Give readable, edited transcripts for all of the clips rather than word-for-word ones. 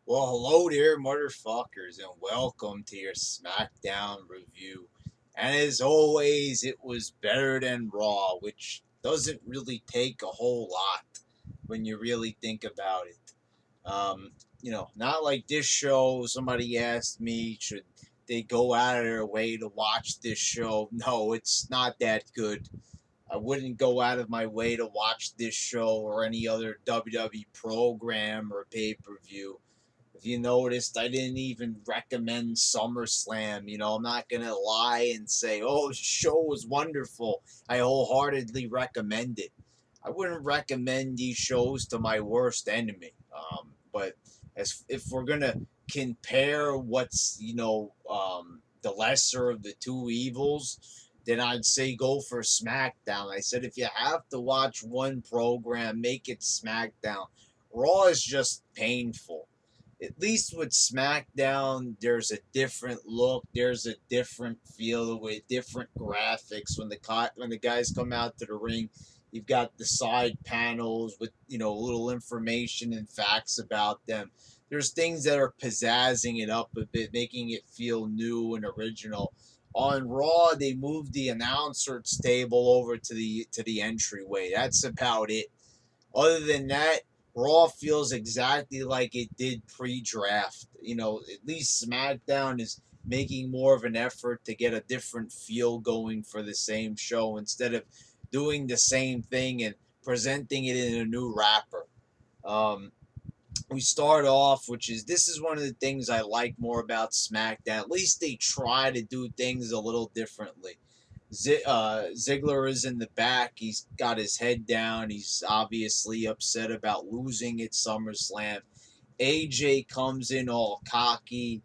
Well, hello there, motherfuckers, and welcome to your Smackdown review. And as always, it was better than Raw, which doesn't really take a whole lot when you really think about it. Not like this show. Somebody asked me, should they go out of their way to watch this show? No, it's not that good. I wouldn't go out of my way to watch this show or any other WWE program or pay per view. If you noticed, I didn't even recommend SummerSlam. I'm not going to lie and say, oh, the show was wonderful. I wholeheartedly recommend it. I wouldn't recommend these shows to my worst enemy. But as if we're going to compare what's, the lesser of the two evils, then I'd say go for SmackDown. I said if you have to watch one program, make it SmackDown. Raw is just painful. At least with SmackDown, there's a different look, there's a different feel with different graphics. When the guys come out to the ring, you've got the side panels with little information and facts about them. There's things that are pizzazzing it up a bit, making it feel new and original. On Raw, they moved the announcer's table over to the entryway. That's about it. Other than that, Raw feels exactly like it did pre-draft. At least SmackDown is making more of an effort to get a different feel going for the same show instead of doing the same thing and presenting it in a new wrapper. Um, we start off, which is this is one of the things I like more about SmackDown. At least they try to do things a little differently. Ziggler is in the back. He's got his head down. He's obviously upset about losing at SummerSlam. AJ comes in all cocky,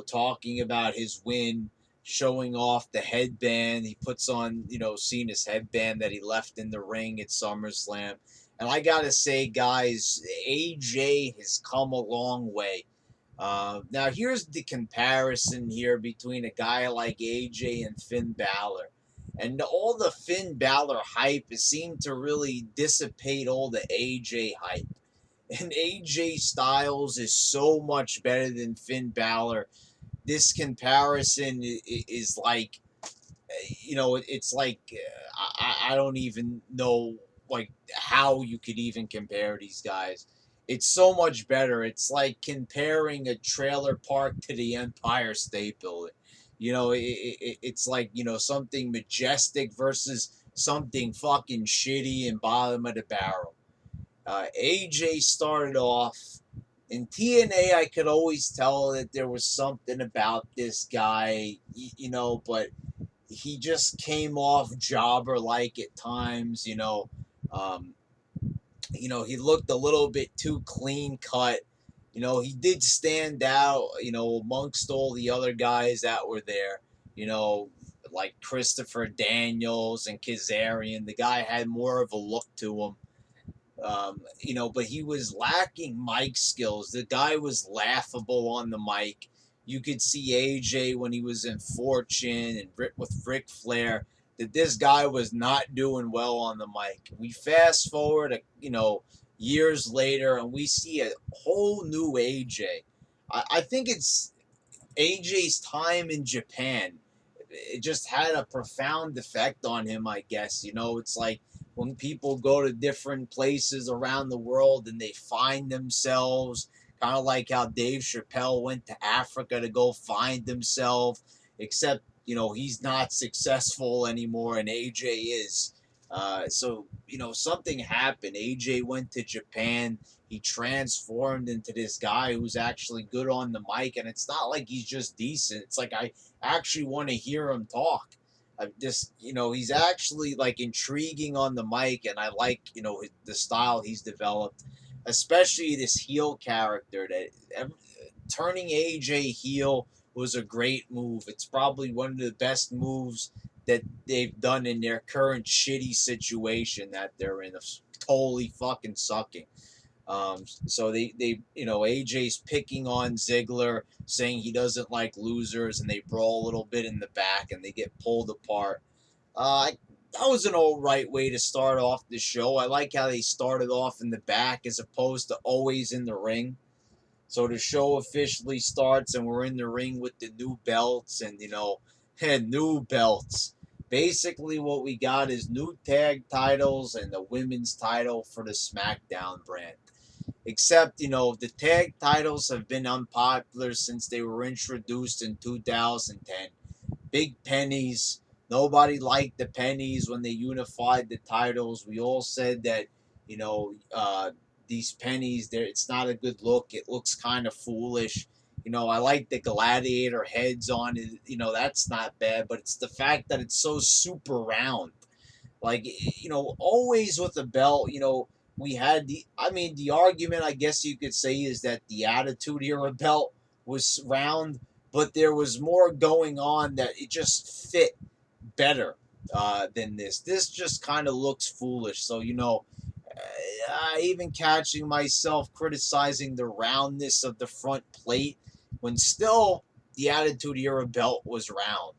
talking about his win, showing off the headband. He puts on, Cena's headband that he left in the ring at SummerSlam. And I got to say, guys, AJ has come a long way. Now, here's the comparison here between a guy like AJ and Finn Balor. And all the Finn Balor hype seemed to really dissipate all the AJ hype. And AJ Styles is so much better than Finn Balor. This comparison is like, it's like I don't even know like how you could even compare these guys. It's so much better. It's like comparing a trailer park to the Empire State Building. It's like something majestic versus something fucking shitty and bottom of the barrel. AJ started off in TNA. I could always tell that there was something about this guy, but he just came off jobber like at times. Um, he looked a little bit too clean cut. He did stand out, amongst all the other guys that were there. You know, like Christopher Daniels and Kazarian. The guy had more of a look to him. But he was lacking mic skills. The guy was laughable on the mic. You could see AJ when he was in Fortune and with Ric Flair that this guy was not doing well on the mic. We fast forward, years later, and we see a whole new AJ. I think it's AJ's time in Japan. It just had a profound effect on him, I guess. It's like when people go to different places around the world and they find themselves, kind of like how Dave Chappelle went to Africa to go find himself, except, he's not successful anymore and AJ is. Something happened. AJ went to Japan. He transformed into this guy who's actually good on the mic, and it's not like he's just decent. It's like I actually want to hear him talk. He's actually like intriguing on the mic, and I like, the style he's developed, especially this heel character that turning AJ heel was a great move. It's probably one of the best moves that they've done in their current shitty situation that they're in, of totally fucking sucking. So AJ's picking on Ziggler, saying he doesn't like losers, and they brawl a little bit in the back, and they get pulled apart. That was an all right way to start off the show. I like how they started off in the back as opposed to always in the ring. So the show officially starts, and we're in the ring with the new belts, and and new belts. Basically, what we got is new tag titles and the women's title for the SmackDown brand. Except, the tag titles have been unpopular since they were introduced in 2010. Big pennies. Nobody liked the pennies when they unified the titles. We all said that, you know, uh, these pennies, it's not a good look. It looks kind of foolish. I like the gladiator heads on it. That's not bad, but it's the fact that it's so super round. Like, always with the belt, we had the argument, I guess you could say, is that the Attitude Era belt was round, but there was more going on that it just fit better than this. This just kind of looks foolish. So, even catching myself criticizing the roundness of the front plate when still the Attitude Era belt was round.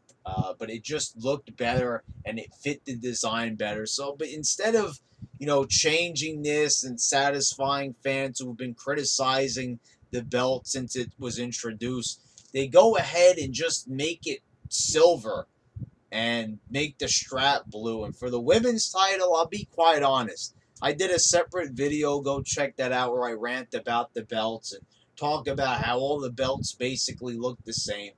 But it just looked better and it fit the design better. So, but instead of, changing this and satisfying fans who've been criticizing the belt since it was introduced, they go ahead and just make it silver and make the strap blue. And for the women's title, I'll be quite honest. I did a separate video. Go check that out where I rant about the belts and talk about how all the belts basically look the same.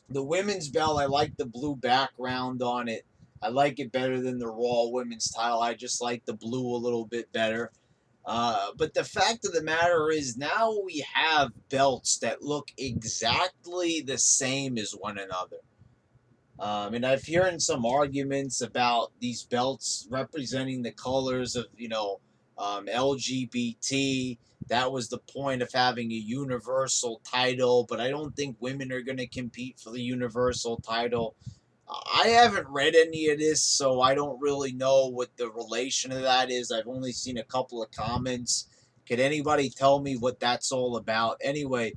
The women's belt, I like the blue background on it. I like it better than the Raw women's title. I just like the blue a little bit better. But the fact of the matter is, now we have belts that look exactly the same as one another. And I've heard some arguments about these belts representing the colors of, LGBT. That was the point of having a universal title, but I don't think women are going to compete for the universal title. I haven't read any of this, so I don't really know what the relation of that is. I've only seen a couple of comments. Could anybody tell me what that's all about? Anyway,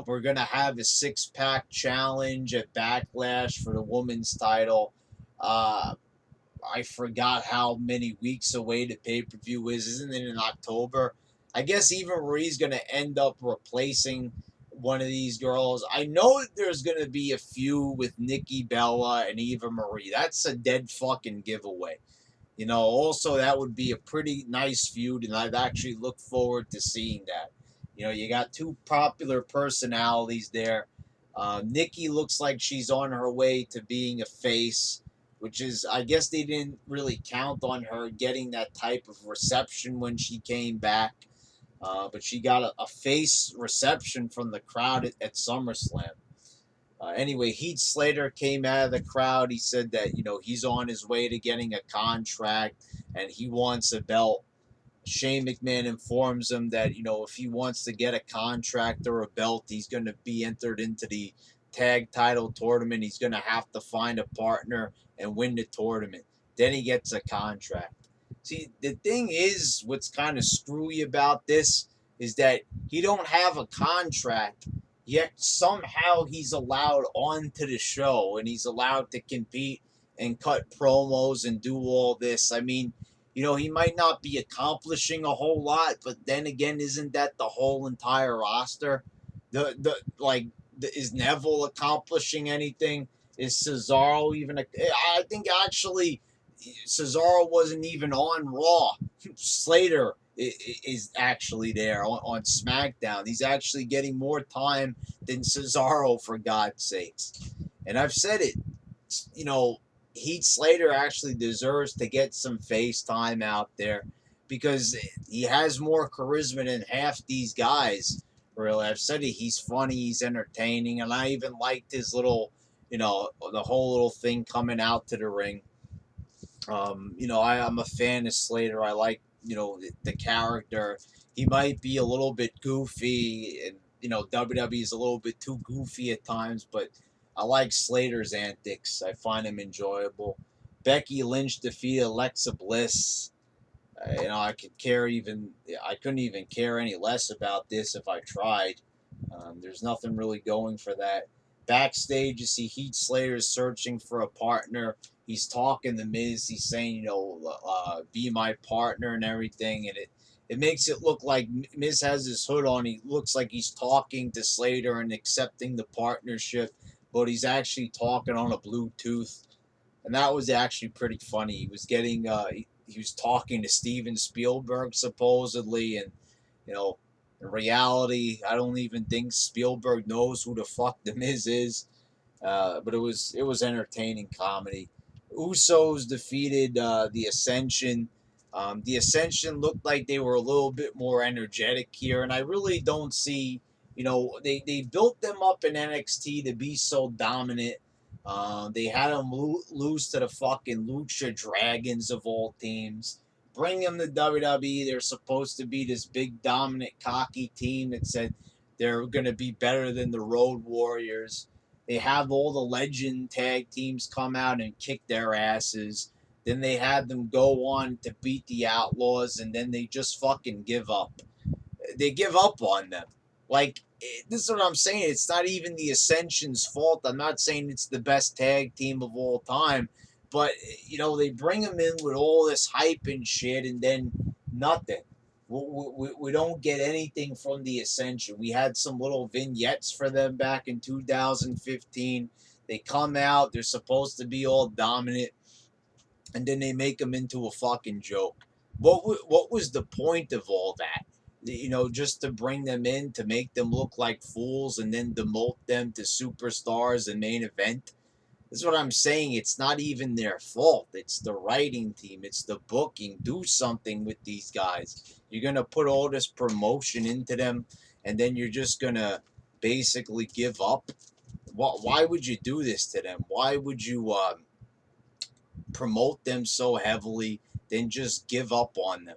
we're going to have a six-pack challenge at Backlash for the women's title. Uh, I forgot how many weeks away the pay-per-view is. Isn't it in October? I guess Eva Marie's going to end up replacing one of these girls. I know that there's going to be a feud with Nikki Bella and Eva Marie. That's a dead fucking giveaway. Also, that would be a pretty nice feud, and I'd actually look forward to seeing that. You got two popular personalities there. Nikki looks like she's on her way to being a face, which is, I guess they didn't really count on her getting that type of reception when she came back. But she got a face reception from the crowd at SummerSlam. Anyway, Heath Slater came out of the crowd. He said that, he's on his way to getting a contract and he wants a belt. Shane McMahon informs him that, if he wants to get a contract or a belt, he's going to be entered into the tag title tournament. He's going to have to find a partner and win the tournament. Then he gets a contract. See, the thing is, what's kind of screwy about this is that he don't have a contract, yet somehow he's allowed onto the show and he's allowed to compete and cut promos and do all this. I mean, he might not be accomplishing a whole lot, but then again, isn't that the whole entire roster? Is Neville accomplishing anything? Is Cesaro even? I think actually Cesaro wasn't even on Raw. Slater is actually there on SmackDown. He's actually getting more time than Cesaro, for God's sakes. And I've said it, you know, Heath Slater actually deserves to get some face time out there because he has more charisma than half these guys. Really, I've said it. He's funny, he's entertaining, and I even liked his little, the whole little thing coming out to the ring. I'm a fan of Slater. I like, the character. He might be a little bit goofy, and WWE is a little bit too goofy at times, but I like Slater's antics. I find him enjoyable. Becky Lynch defeated Alexa Bliss. I couldn't even care any less about this if I tried. There's nothing really going for that. Backstage, you see Heath Slater searching for a partner. He's talking to Miz. He's saying, be my partner and everything. And It makes it look like Miz has his hood on. He looks like he's talking to Slater and accepting the partnership, but he's actually talking on a Bluetooth. And that was actually pretty funny. He was getting, he was talking to Steven Spielberg supposedly, and you know, in reality, I don't even think Spielberg knows who the fuck the Miz is. But it was entertaining comedy. Usos defeated the Ascension. The Ascension looked like they were a little bit more energetic here, and I really don't see. They built them up in NXT to be so dominant. They had them lose to the fucking Lucha Dragons of all teams. Bring them to WWE. They're supposed to be this big, dominant, cocky team that said they're going to be better than the Road Warriors. They have all the legend tag teams come out and kick their asses. Then they had them go on to beat the Outlaws, and then they just fucking give up. They give up on them. Like, this is what I'm saying. It's not even the Ascension's fault. I'm not saying it's the best tag team of all time. But, they bring them in with all this hype and shit, and then nothing. We don't get anything from the Ascension. We had some little vignettes for them back in 2015. They come out, they're supposed to be all dominant, and then they make them into a fucking joke. What was the point of all that? Just to bring them in to make them look like fools and then demote them to superstars and main event? This is what I'm saying. It's not even their fault. It's the writing team. It's the booking. Do something with these guys. You're going to put all this promotion into them, and then you're just going to basically give up. Why would you do this to them? Why would you promote them so heavily, then just give up on them?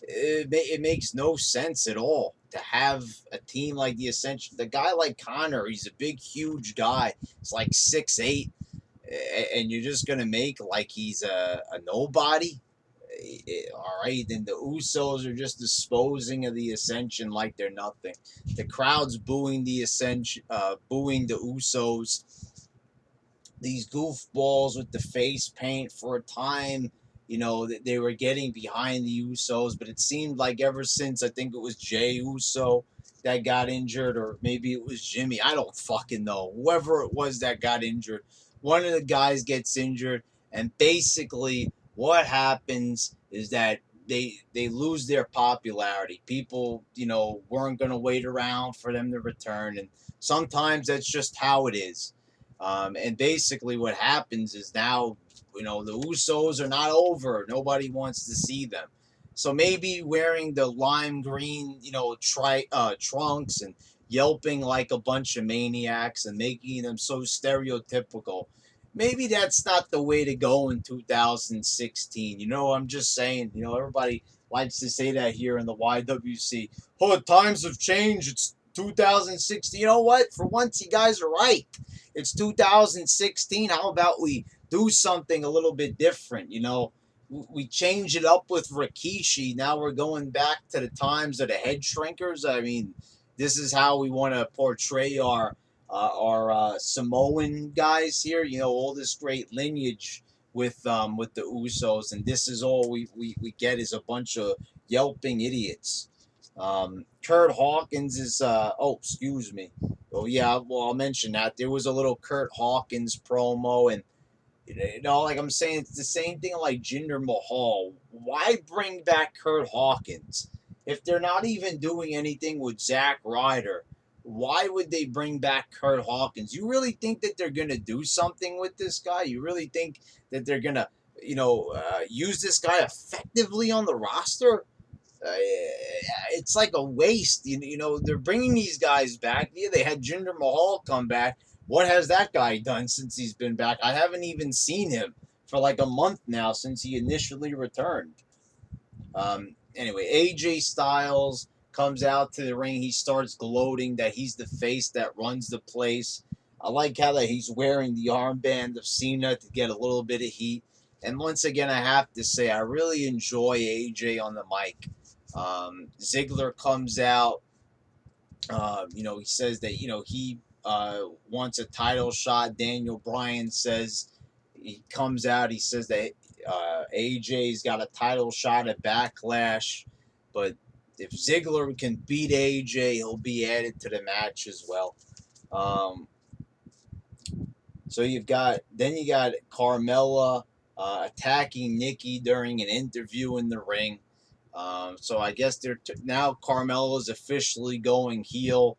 It makes no sense at all to have a team like the Ascension. The guy like Connor, he's a big, huge guy. He's like 6'8", and you're just gonna make like he's a nobody. All right, then the Usos are just disposing of the Ascension like they're nothing. The crowd's booing the Ascension, booing the Usos. These goofballs with the face paint for a time, that they were getting behind the Usos, but it seemed like ever since, I think it was Jey Uso that got injured, or maybe it was Jimmy. I don't fucking know. Whoever it was that got injured, one of the guys gets injured, and basically what happens is that they lose their popularity. People, weren't going to wait around for them to return, and sometimes that's just how it is. And basically what happens is now, the Usos are not over. Nobody wants to see them. So maybe wearing the lime green, trunks and yelping like a bunch of maniacs and making them so stereotypical, maybe that's not the way to go in 2016. I'm just saying, everybody likes to say that here in the YWC. Oh, times have changed. It's 2016. You know what? For once, you guys are right. It's 2016. How about we do something a little bit different? We change it up with Rikishi. Now we're going back to the times of the head shrinkers. I mean, this is how we want to portray our Samoan guys here. All this great lineage with the Usos, and this is all we get is a bunch of yelping idiots. Kurt Hawkins is excuse me. Oh yeah, well I'll mention that there was a little Kurt Hawkins promo, and like I'm saying, it's the same thing like Jinder Mahal. Why bring back Kurt Hawkins if they're not even doing anything with Zack Ryder? Why would they bring back Kurt Hawkins? You really think that they're gonna do something with this guy? You really think that they're gonna, use this guy effectively on the roster? It's like a waste. They're bringing these guys back. Yeah, they had Jinder Mahal come back. What has that guy done since he's been back? I haven't even seen him for like a month now since he initially returned. Anyway, AJ Styles comes out to the ring. He starts gloating that he's the face that runs the place. I like how that he's wearing the armband of Cena to get a little bit of heat. And once again, I have to say, I really enjoy AJ on the mic. Ziggler comes out. He says that, he wants a title shot. Daniel Bryan says, he comes out, he says that AJ's got a title shot at Backlash, but if Ziggler can beat AJ, he'll be added to the match as well. Um, so you got Carmella attacking Nikki during an interview in the ring. So I guess now Carmella is officially going heel.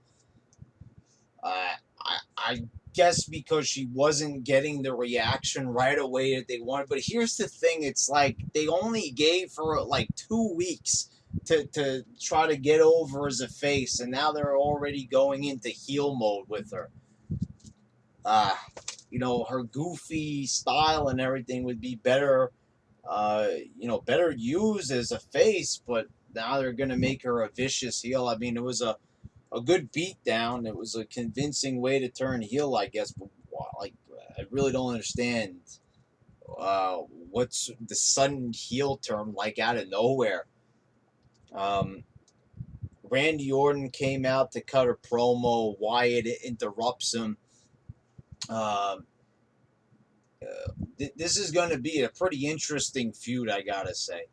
I guess because she wasn't getting the reaction right away that they wanted. But here's the thing: it's like they only gave her like 2 weeks to try to get over as a face, and now they're already going into heel mode with her. Uh, her goofy style and everything would be better, better used as a face, but now they're going to make her a vicious heel. I mean, it was a good beatdown. It was a convincing way to turn heel, I guess. But like, I really don't understand uh, what's the sudden heel turn like out of nowhere. Um, Randy Orton came out to cut a promo. Wyatt interrupts him. Um, this is going to be a pretty interesting feud, I gotta say.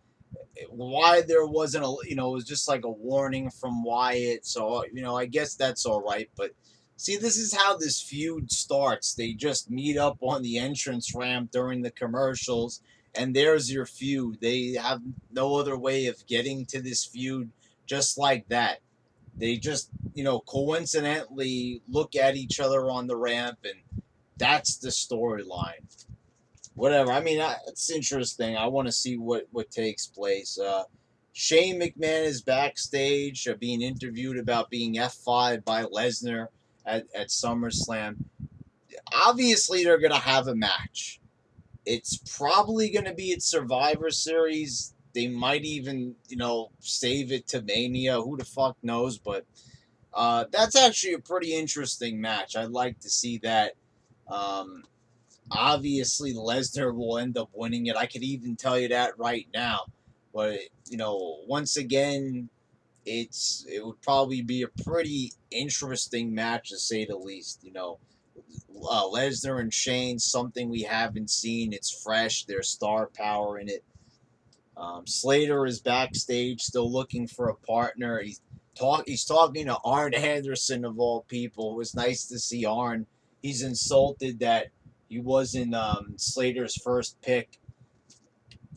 Why there wasn't it was just like a warning from Wyatt, so I guess that's all right. But see, this is how this feud starts. They just meet up on the entrance ramp during the commercials, and there's your feud. They have no other way of getting to this feud just like that. They just coincidentally look at each other on the ramp, and that's the storyline. Whatever. I mean, it's interesting. I want to see what takes place. Shane McMahon is backstage being interviewed about being F5 by Lesnar at SummerSlam. Obviously, they're going to have a match. It's probably going to be at Survivor Series. They might even, save it to Mania. Who the fuck knows? But that's actually a pretty interesting match. I'd like to see that. Obviously, Lesnar will end up winning it. I could even tell you that right now. But once again, it would probably be a pretty interesting match to say the least. Lesnar and Shane, something we haven't seen. It's fresh. There's star power in it. Slater is backstage, still looking for a partner. He's talking to Arn Anderson of all people. It was nice to see Arn. He's insulted that he wasn't Slater's first pick.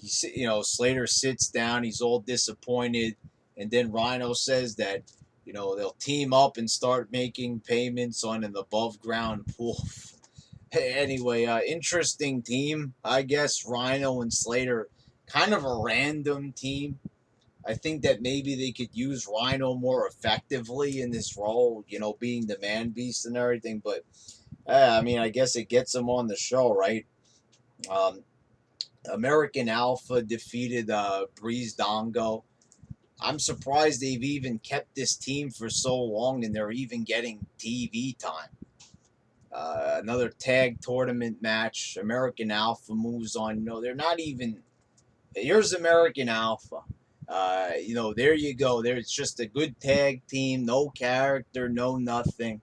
Slater sits down. He's all disappointed, and then Rhino says that they'll team up and start making payments on an above ground pool. Anyway, interesting team, I guess. Rhino and Slater, kind of a random team. I think that maybe they could use Rhino more effectively in this role, being the man beast and everything. But I mean, I guess it gets him on the show, right? Um, American Alpha defeated Breeze Dongo. I'm surprised they've even kept this team for so long and they're even getting TV time. Another tag tournament match. American Alpha moves on. They're not even. Here's American Alpha. There you go. There's just a good tag team. No character, no nothing.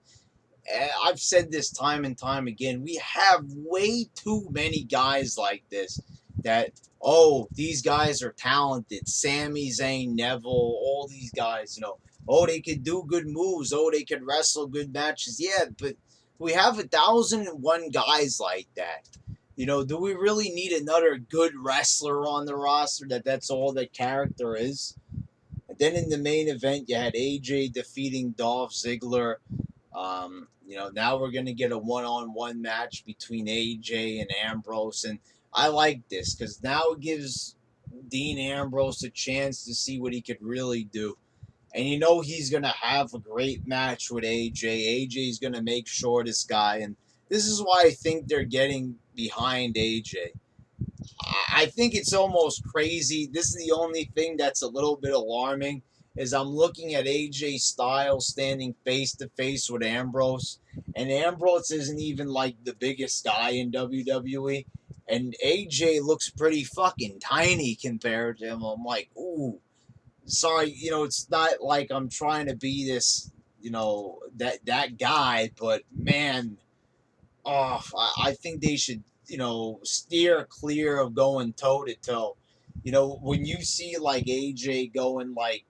I've said this time and time again. We have way too many guys like this that, these guys are talented. Sami Zayn, Neville, all these guys, they could do good moves. They could wrestle good matches. Yeah, but we have 1,001 guys like that. Do we really need another good wrestler on the roster that's all that character is? And then in the main event, you had AJ defeating Dolph Ziggler. Now we're going to get a one-on-one match between AJ and Ambrose. And I like this because now it gives Dean Ambrose a chance to see what he could really do. And he's going to have a great match with AJ. AJ's going to make sure this guy. And this is why I think they're getting behind AJ. I think it's almost crazy. This is the only thing that's a little bit alarming is I'm looking at AJ Styles standing face to face with Ambrose, and Ambrose isn't even like the biggest guy in WWE, and AJ looks pretty fucking tiny compared to him. I'm like, ooh, sorry, it's not like I'm trying to be this, that guy, but man, I think they should, steer clear of going toe to toe. When you see like AJ going like,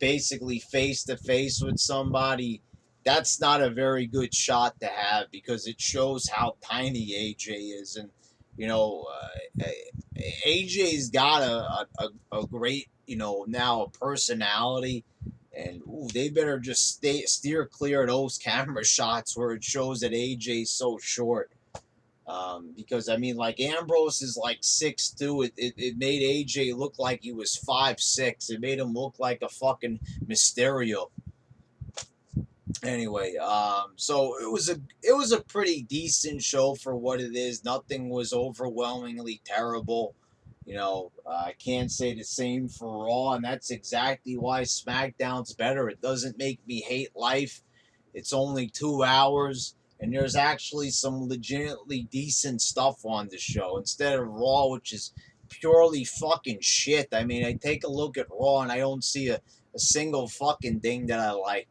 basically face to face with somebody, that's not a very good shot to have because it shows how tiny AJ is. And, you know, AJ's got a great, now a personality. And they better just steer clear of those camera shots where it shows that AJ's so short. Because I mean, like Ambrose is like 6'2". It made AJ look like he was 5'6". It made him look like a fucking Mysterio. Anyway, so it was a pretty decent show for what it is. Nothing was overwhelmingly terrible. I can't say the same for Raw, and that's exactly why SmackDown's better. It doesn't make me hate life. It's only 2 hours, and there's actually some legitimately decent stuff on the show instead of Raw, which is purely fucking shit. I mean, I take a look at Raw and I don't see a single fucking thing that I like.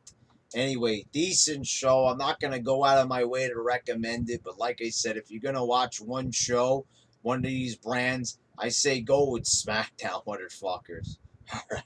Anyway, decent show. I'm not going to go out of my way to recommend it, but like I said, if you're going to watch one show, one of these brands, I say go with SmackDown, motherfuckers. All right.